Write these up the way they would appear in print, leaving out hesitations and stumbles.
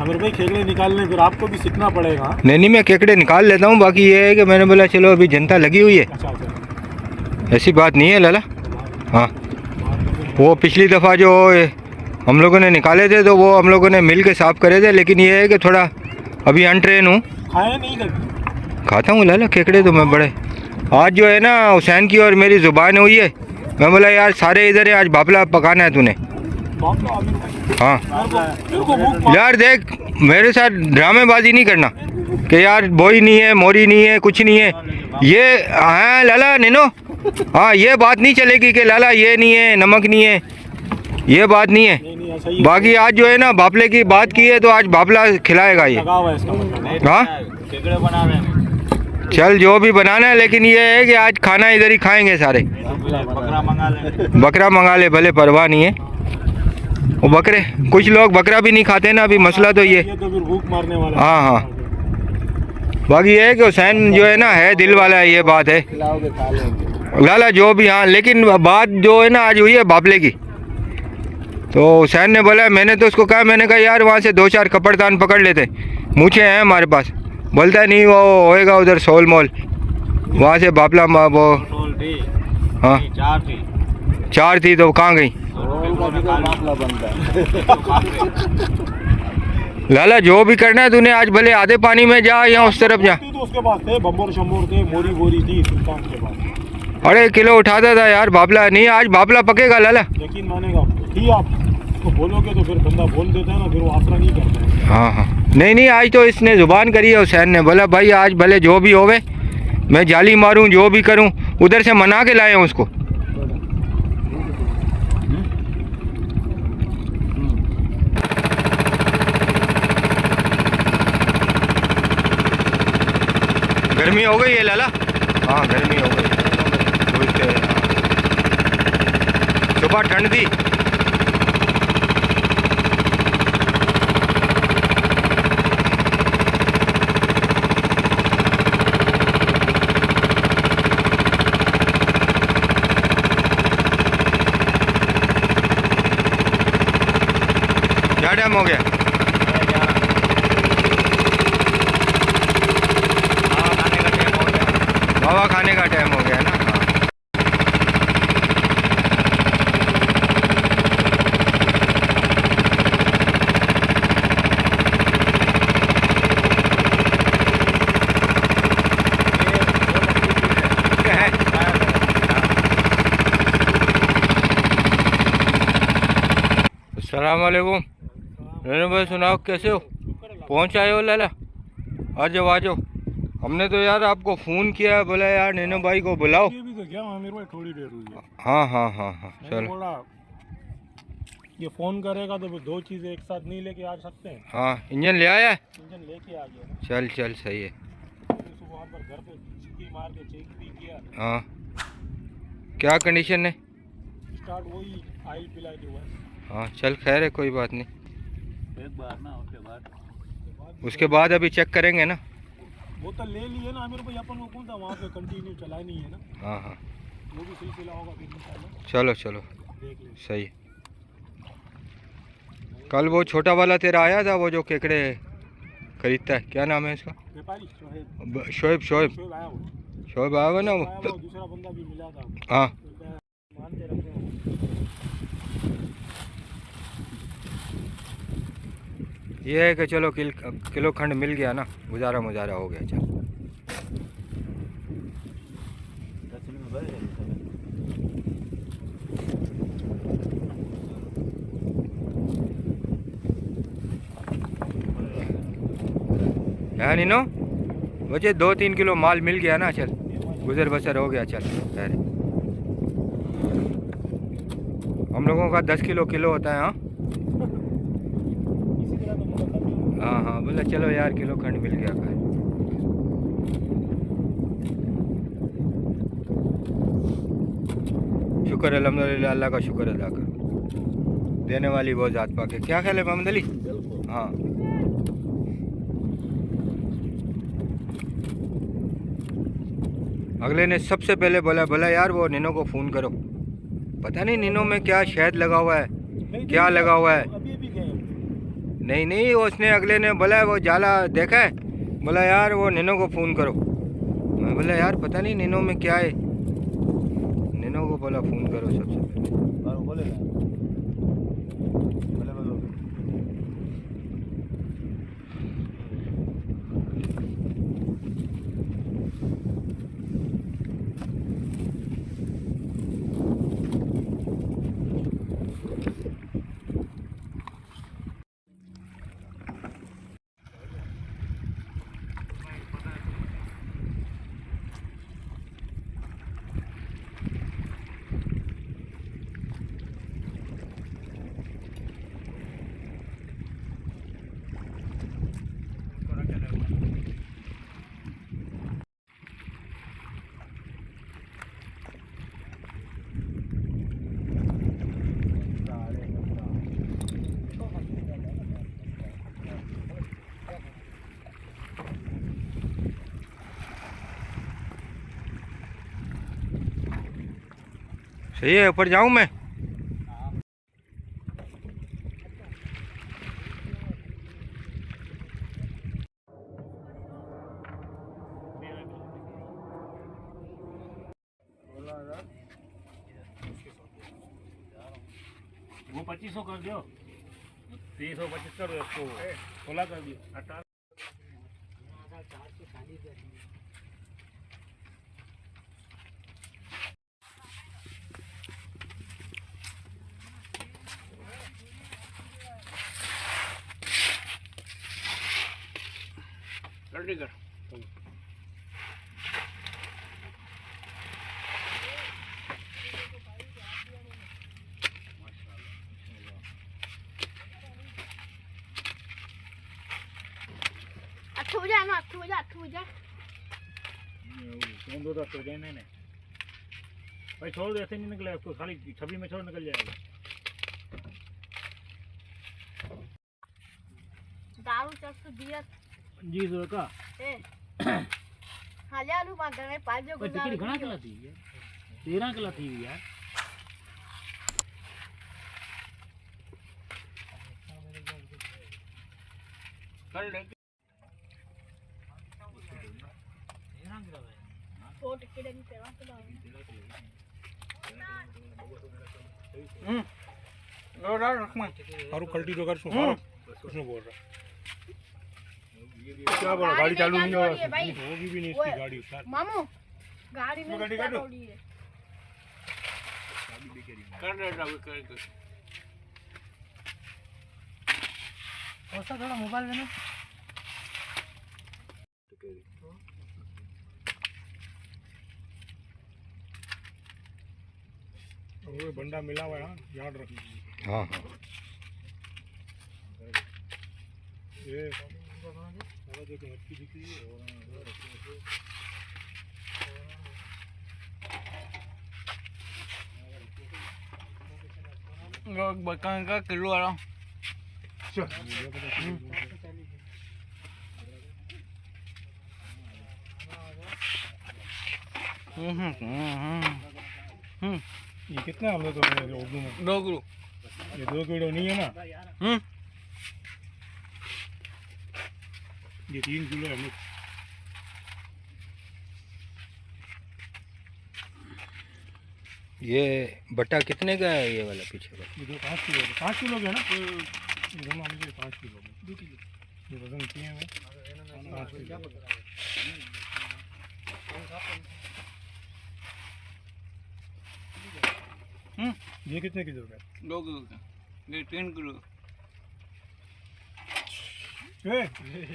अगर भाई केकड़े निकालने फिर आपको भी सीखना पड़ेगा। नहीं नहीं, मैं केकड़े निकाल लेता हूँ, बाकी ये है कि मैंने बोला चलो अभी जनता लगी हुई है, अच्छा अच्छा। ऐसी बात नहीं है लाला। हाँ, वो पिछली दफ़ा जो हम लोगों ने निकाले थे तो वो हम लोगों ने मिल के साफ़ करे थे, लेकिन ये है कि थोड़ा अभी अनट्रेन हूँ। खाए नहीं कभी? खाता हूँ लाला केकड़े तो मैं बड़े। आज जो है ना हुसैन की और मेरी ज़ुबान हुई है, मैं बोला यार सारे इधर है, आज बापला पकाना है तूने। हाँ यार देख, मेरे साथ ड्रामेबाजी नहीं करना कि यार बोई नहीं है, मोरी नहीं है, कुछ नहीं है। ये हाँ लाला निनो, हाँ ये बात नहीं चलेगी कि लाला ये नहीं है, नमक नहीं है, ये बात नहीं है। बाकी आज जो है ना बापले की बात की है तो आज बापला खिलाएगा ये। हाँ चल जो भी बनाना है, लेकिन ये है कि आज खाना इधर ही खाएंगे सारे। बकरा मंगा ले भले, परवाह नहीं है। वो बकरे, कुछ लोग बकरा भी नहीं खाते ना, अभी मसला तो ये। तो फिर भूख मारने वाला। हाँ हाँ, बाकी ये है कि हुसैन जो है ना है दिल वाला है, ये बात है लाला जो भी। हाँ लेकिन बात जो है ना आज हुई है बापले की, तो हुसैन ने बोला, मैंने तो उसको कहा, मैंने कहा यार वहाँ से 2-4 कपड़दान पकड़ लेते, मूछे हैं हमारे पास। बोलता नहीं वो होएगा उधर सोल मोल, वहाँ से बापला वो। हाँ 4 थी तो कहाँ गई लाला? जो भी करना है तूने आज, भले आधे पानी में जा या उस तरफ जा। तो उसके पास थे बम्बर शंबर थे, मोरी बोरी थी सुल्तान के पास। अरे किलो उठाता था यार बापला। नहीं आज बापला पकेगा लाला, यकीन मानेगा। ठीक आप उसको बोलोगे तो फिर बंदा बोल देता है ना, फिर वो आसरा नहीं करता है। हाँ हाँ, नहीं नहीं आज तो इसने ज़ुबान करी है हुसैन ने, बोला भाई आज भले जो भी होवे, मैं जाली मारूं जो भी करूं। उधर से मना के लाए हैं उसको। गर्मी हो गई है लाला? हाँ गर्मी हो गई, सुबह ठंड थी। क्या टाइम हो गया? हवा खाने का टाइम हो गया ना। अस्सलाम वालेकुम। रेनू भाई सुनाओ कैसे हो? पहुँच आए हो लाला? आ जाओ आ जाओ। हमने तो यार आपको फ़ोन किया, बोला यार नैनो भाई को बुलाओ। ये भी तो क्या मेरे भाई थोड़ी देर हुई है। हाँ हाँ हाँ हाँ चलो। बोला ये फ़ोन करेगा तो फिर 2 चीज़ें एक साथ नहीं लेके आ सकते हैं। हाँ इंजन ले आया है? इंजन लेके आ गया। चल चल सही है। वहाँ पर घर पे छिक्की मार के चेक भी किया। हाँ क्या कंडीशन है? स्टार्ट वही ऑयल पिला के हुआ। हाँ चल खैर है, कोई बात नहीं। एक बार ना उसके बाद अभी चेक करेंगे ना। बोतल ले ली है ना मेरे भाई, अपन को कौन था वहाँ पे कंटिन्यू चलानी है ना। हाँ हाँ वो भी सिलसिला होगा फिर इंशाल्लाह। चलो चलो देख ले। सही। कल वो छोटा वाला तेरा आया था, वो जो केकड़े खरीदता है, क्या नाम है इसका? व्यापारी शोएब। शोएब आया वो। शोएब आया हुआ ना वो? दूसरा बंदा भी मिला था। हाँ मानते रखते हैं। ये है कि चलो किलो खंड मिल गया ना, गुजारा मुजारा हो गया। चल है नीनो, मुझे 2-3 किलो माल मिल गया ना, चल गुजर बसर हो गया। चल खैर, हम लोगों का 10 किलो होता है। हाँ हाँ हाँ बोला चलो यार किलो खंड मिल गया। खैर शुक्र अल्हम्दुलिल्लाह, अल्लाह का शुक्र अदा करो, देने वाली वो ज़ात पाक है। क्या ख्याल है मोहम्मद अली? हाँ अगले ने सबसे पहले बोला यार वो नीनो को फ़ोन करो। पता नहीं नीनो में क्या शहद लगा हुआ है, क्या लगा हुआ है। नहीं नहीं, उसने अगले ने बोला वो जाला देखा है, बोला यार वो नैनो को फ़ोन करो। मैं बोला यार पता नहीं नैनो में क्या है, नैनो को बोला फ़ोन करो सबसे पहले। बोले सही है, ऊपर जाऊँ मैं? वो 2500 कर दो, 325 कर दो, इसको 16 कर दियो। 18 जल्दी कर। अट्ठू बजा ना, अट्ठू बजा, अट्ठू बजा। कौन दो तो देने ने भाई, छोड़ दे, ऐसे नहीं निकलेगा, उसको खाली छवि में छोड़, निकल जाएगा। दारू चस्क दिया 25 का ए हाजारू मांगने पाजो भाई, टिकट घना किला थी यार, 13 किला थी यार। कर ले वो टिकट नहीं पेवा तो हारू कल्टी तो कर सो हारू कुछ नहीं बोल रहा। क्या बोला, गाड़ी चालू नहीं हो रही, होगी भी नहीं इसकी गाड़ी स्टार्ट। मामू गाड़ी में गाड़ी स्टार्ट काटो। हो रही है। कर दे ड्राइवर कर। थोड़ा मोबाइल देना। वो बंदा मिला हुआ है, हाँ, याद रखना। हाँ हाँ ये सारा देखो मच्छी दिख रही है। बकन का किलो आ रहा ये कितना हम लोग तो उर्दू में 2 किलो ये 2 किलो नहीं है ना, ये 3 किलो है। ये बट्टा कितने का है ये वाला पीछे का? ये 5 किलो है, 5 किलो है ना, ये दोनों हम 5 किलो में 2 किलो ये वजन किए हैं 5 किलो। ये कितने किलो का है? 2 किलो का, ये 3 किलो।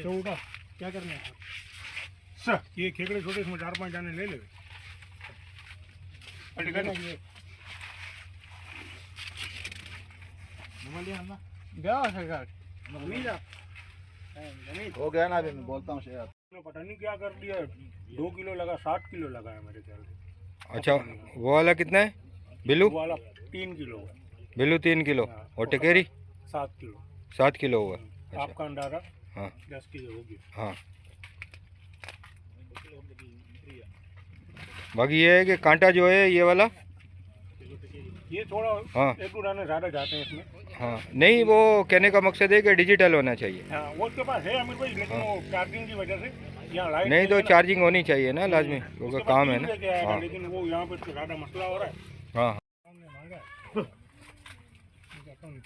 तो उठा, क्या करना है सर? ये खेकड़े छोटे, इसमें 4-5 जाने ले ले। हो गया ना, अभी मैं बोलता हूँ शेयर। पता नहीं क्या कर दिया, 2 किलो लगा, 60 किलो लगा है मेरे ख्याल से। अच्छा, वो वाला कितना है बिल्लू? वो वाला 3 किलो है। बिल्लू 3 किलो और टिकेरी 7 किलो। 7 किलो हुआ। अच्छा आपका अंदाजा हाँ 10 किलो होगी। हाँ। बाकी ये है कि कांटा जो है ये वाला ये थोड़ा हाँ। एक दो दाने ज़्यादा जाते हैं इसमें। हाँ नहीं, वो कहने का मकसद है कि डिजिटल होना चाहिए। हाँ वो उसके पास है अमीर भाई, लेकिन वो चार्जिंग की वजह से यहाँ लाइट नहीं तो चार्जिंग होनी चाहिए ना लाजमी, क्योंकि काम है ना। हाँ लेकिन वो यहाँ पे तो ज़्यादा मसला हो रहा है। हाँ हमने मांगा है। ठीक है, अपन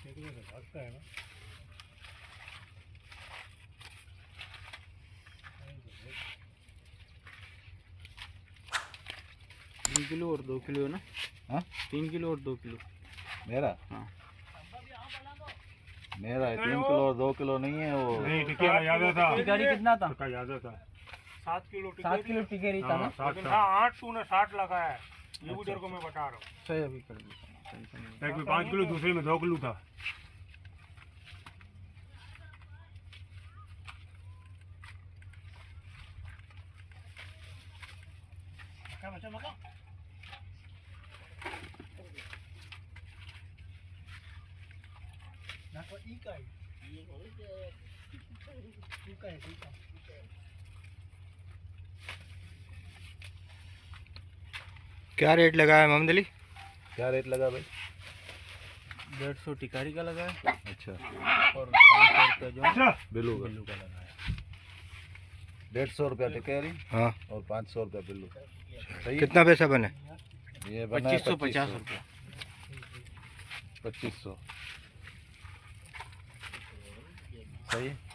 देखने से भागता है ना। 3 किलो और 2 किलो है ना? हाँ 3 किलो और 2 किलो। मेरा हाँ मेरा है 3 किलो और 2 किलो नहीं है वो। नहीं टिकिया ज़्यादा था। टिकारी कितना था? टिक्का ज़्यादा था। 7 किलो 7 किलो टिकारी था ना? 7 था। 8 तूने 60 लगाया है, ये भी तेरे को मैं बता रहा हूँ। सही अभी कर दिया। एक में 5 किलो, दूसरे में 2 किलो था। क्या रेट लगाया मोहम्मद अली? क्या रेट लगा भाई? 150 टिकारी का लगा है अच्छा और 500 रुपया जो है बिल्लू का बिल्लू का लगा है। 150 रुपया टिकारी हाँ और 500 रुपया बिल्लू। सही है? कितना पैसा बने? ये बना है 2550 रुपया। 2500। सही है।